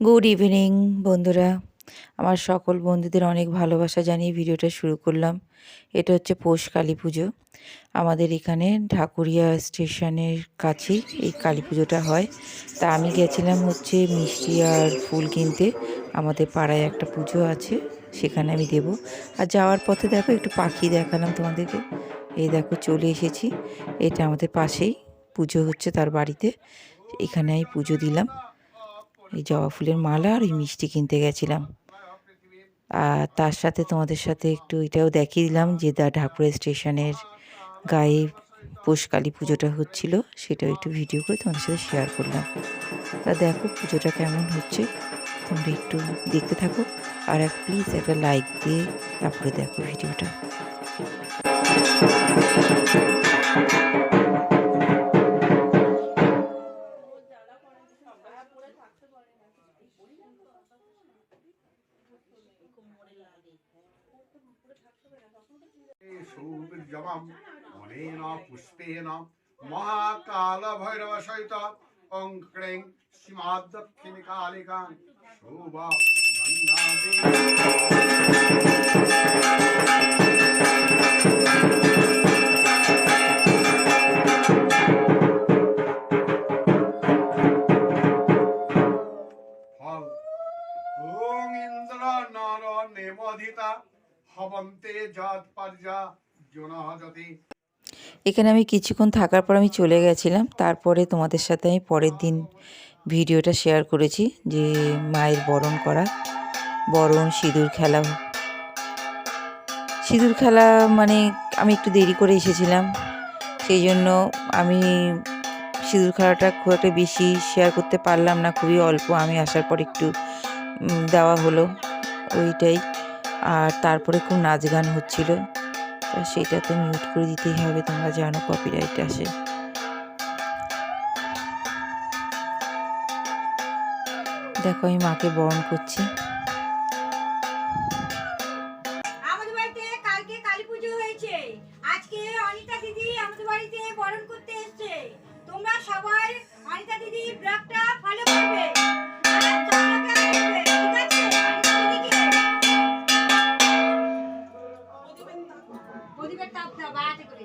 Good evening বন্ধুরা। আমার সকল বন্ধুদের অনেক ভালোবাসা জানিয়ে ভিডিওটা শুরু করলাম। এটা হচ্ছে পৌষ কালী পুজো। আমাদের এখানে ঢাকুরিয়া স্টেশনের কাছেই এই কালী পুজোটা হয়। তা আমি গেছিলাম হচ্ছে মিষ্টি আর ফুল কিনতে। আমাদের পাড়ায় একটা পুজো আছে, সেখানে আমি দেব। আর যাওয়ার পথে দেখো একটু পাখি দেখালাম তোমাদেরকে। এই দেখো চলে এসেছি, এটা আমাদের পাশেই পুজো হচ্ছে তার বাড়িতে। এখানে আমি পুজো দিলাম। এই জবা ফুলের মালা আর ওই মিষ্টি কিনতে গেছিলাম। আর তার সাথে তোমাদের সাথে একটু এটাও দেখিয়ে দিলাম যে ঢাকুরিয়া স্টেশনের গায়ে পৌষ কালী পুজোটা হচ্ছিল, সেটাও একটু ভিডিও করে তোমাদের সাথে শেয়ার করলাম। তা দেখো পুজোটা কেমন হচ্ছে, তোমরা একটু দেখতে থাকো। আর প্লিজ একটা লাইক দিয়ে তারপরে দেখো ভিডিওটা। সৌবীর্যমম মনেন পুষ্পেন মহাকাল ভৈরব সহিত ওং ক্লীং শ্রীমাদক্ষিণী কালিকা শোভা ফল ওং ইন্দ্র নর নেমধিতা হবন্তে যৎ পর্যা জনহজতি। এখানে আমি কিছুক্ষণ থাকার পর আমি চলে গেছিলাম। তারপরে তোমাদের সাথে আমি পরের দিন ভিডিওটা শেয়ার করেছি যে মায়ের বরণ করা, বরণ সিঁদুর খেলা। সিঁদুর খেলা মানে আমি একটু দেরি করে এসেছিলাম, সেই জন্য আমি সিঁদুর খেলাটা খুব একটা বেশি শেয়ার করতে পারলাম না, খুবই অল্প আমি আসার পর একটু দেওয়া হলো ওইটাই। আর তারপরে খুব নাচ গান হচ্ছিল, সেটা তো মিউট করে দিতেই হবে, তোমরা জানো কপিরাইট আসে। দেখো আমি মাকে বরণ করছি। আমাদের বাড়িতে কালকে কালী পুজো হয়েছে, আজকে অনিতা দিদি আমাদের বাড়িতে বরণ করতে এসেছে। তোমরা সবাই অনিতা দিদি ব্লগটা ফলো করবে আর সাবস্ক্রাইব করবে, ঠিক আছে? অনিতা দিদিকে প্রদীপের তাপ দাও বাড়াতে করে।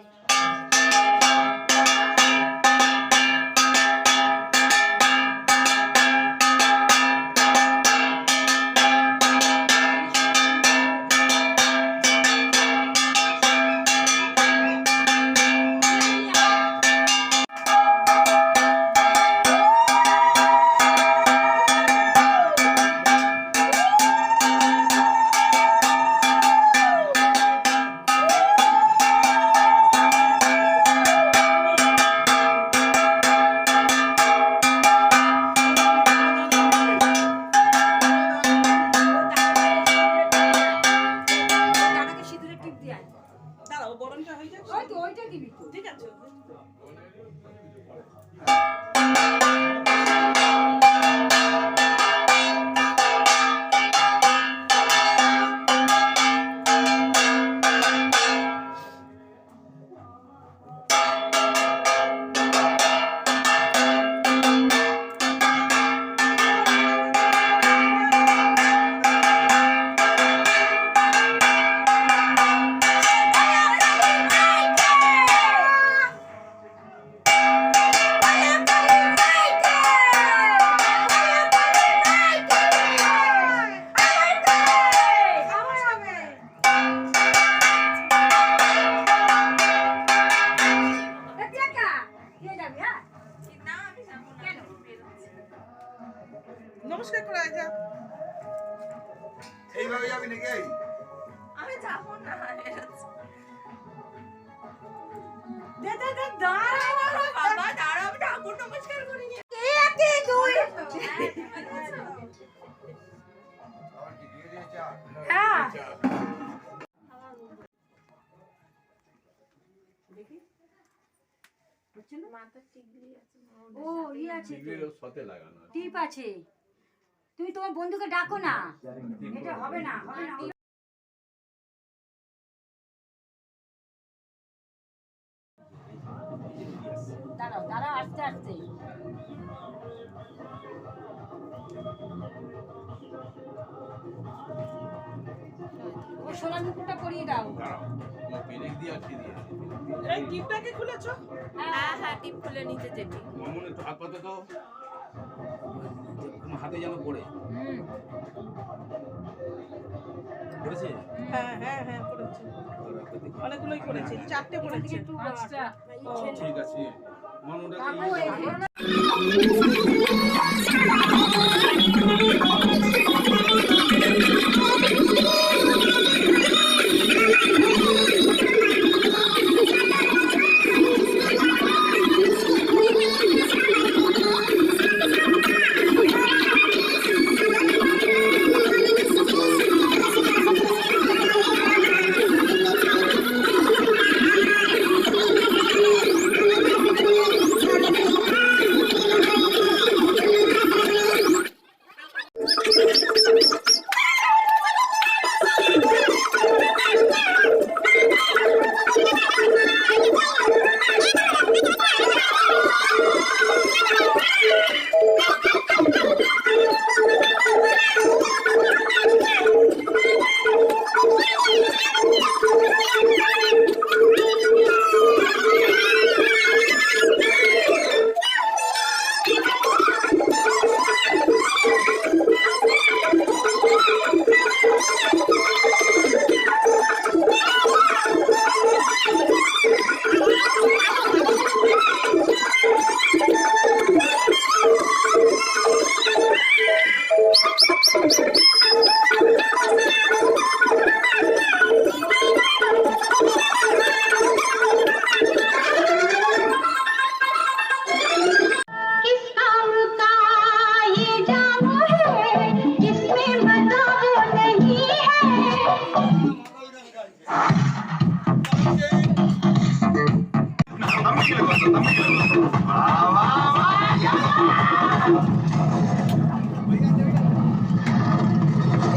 ঠিক আছে। নমস্কার করে আজা এইভাবে যাবি নাকি? আমি যাবো না। দে দে দে দাঁড়াও বাবা দাঁড়াও, আমি ঠাকুর নমস্কার করি নি। কে কে তুই? হ্যাঁ দেখি মাথা টিকলি আছে, ও ই আছে, টিকলির সাথে লাগানো টিপ আছে। তুমি তোমার বন্ধুকে ডাকো না, এটা হবে না, হবে না। দাঁড়াও দাঁড়াও, আস্তে আস্তে। ও সোনার মুকুটটা পরিয়ে দাও। এই টিপটাকে খুলেছো? হ্যাঁ হ্যাঁ টিপ খুলে নিচে যেটি মামুন একটু হাত পাতো তো তোমার হাতে যেন পড়ে পড়েছে হ্যাঁ হ্যাঁ হ্যাঁ করেছে, অনেকগুলোই করেছে, 4টে করেছে। ও, ঠিক আছে মামুনটা কাকু এই যে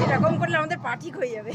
এরকম করলে আমাদের পা ঠিক হয়ে যাবে।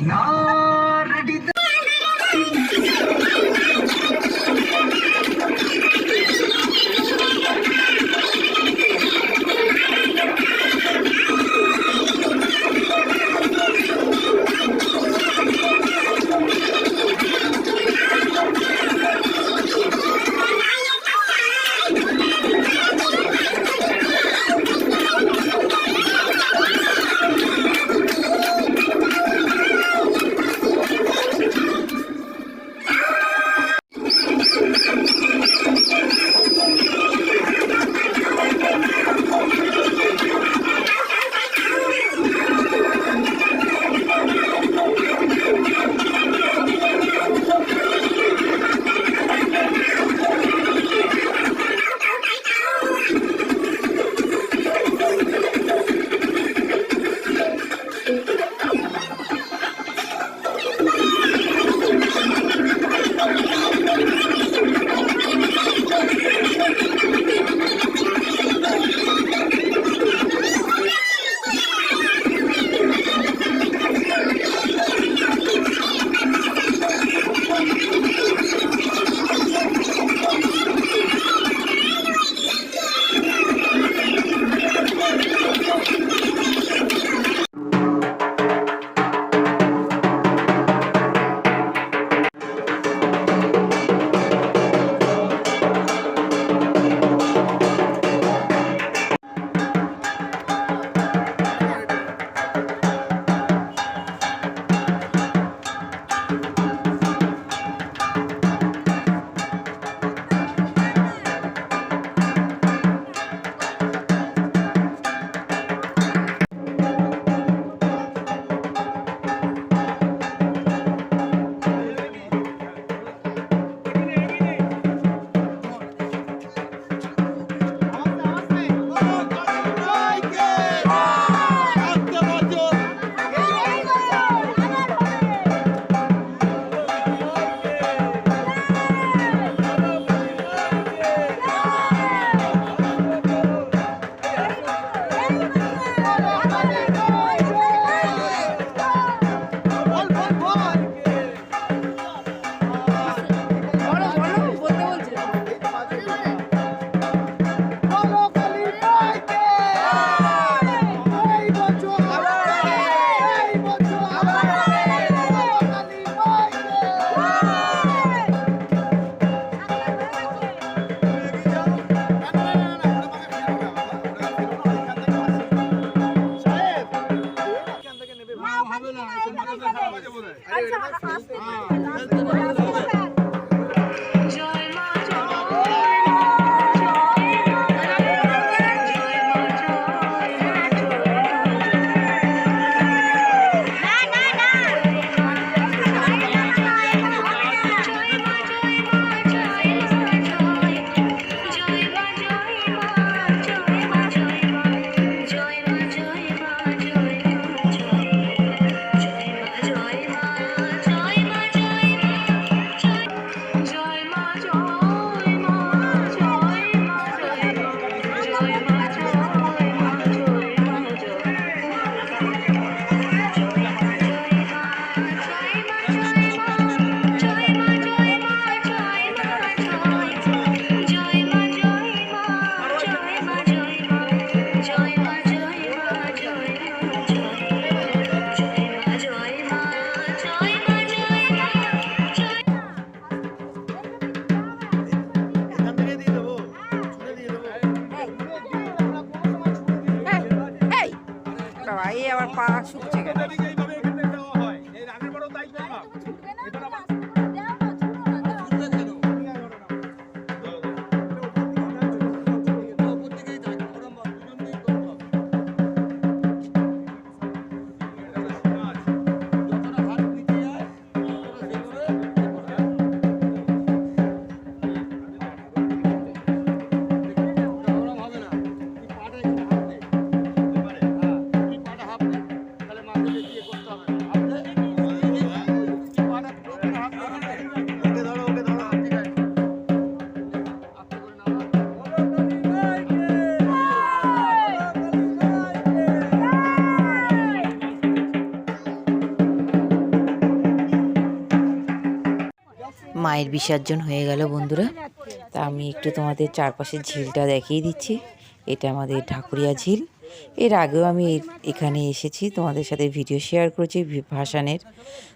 বাবা এই আবার পা শুকছে কেন? মায়ের বিসর্জন হয়ে গেল বন্ধুরা। তা আমি একটু তোমাদের চারপাশের ঝিলটা দেখিয়ে দিচ্ছি। এটা আমাদের ঢাকুরিয়া ঝিল। এর আগেও আমি এখানে এসেছি, তোমাদের সাথে ভিডিও শেয়ার করেছি ভাসানের।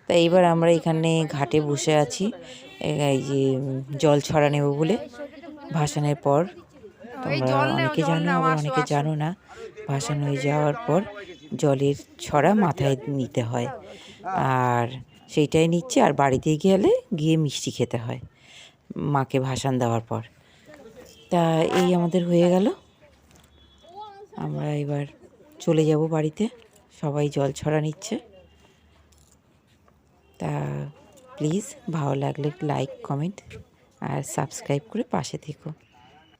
তা এবার আমরা এখানে ঘাটে বসে আছি এই যে জল ছড়া নেব বলে। ভাসানের পর তোমরা অনেকে জানো আবার অনেকে জানো না, ভাসান হয়ে যাওয়ার পর জলের ছড়া মাথায় নিতে হয়, আর সেইটাই নিচ্ছে। আর বাড়িতে গিয়ে মিষ্টি খেতে হয় মাকে ভাসান দেওয়ার পর। তা এই আমাদের হয়ে গেল, আমরা এবার চলে যাব বাড়িতে। সবাই জল ছড়া নিচ্ছে। তা প্লিজ ভালো লাগলে লাইক কমেন্ট আর সাবস্ক্রাইব করে পাশে থেকো।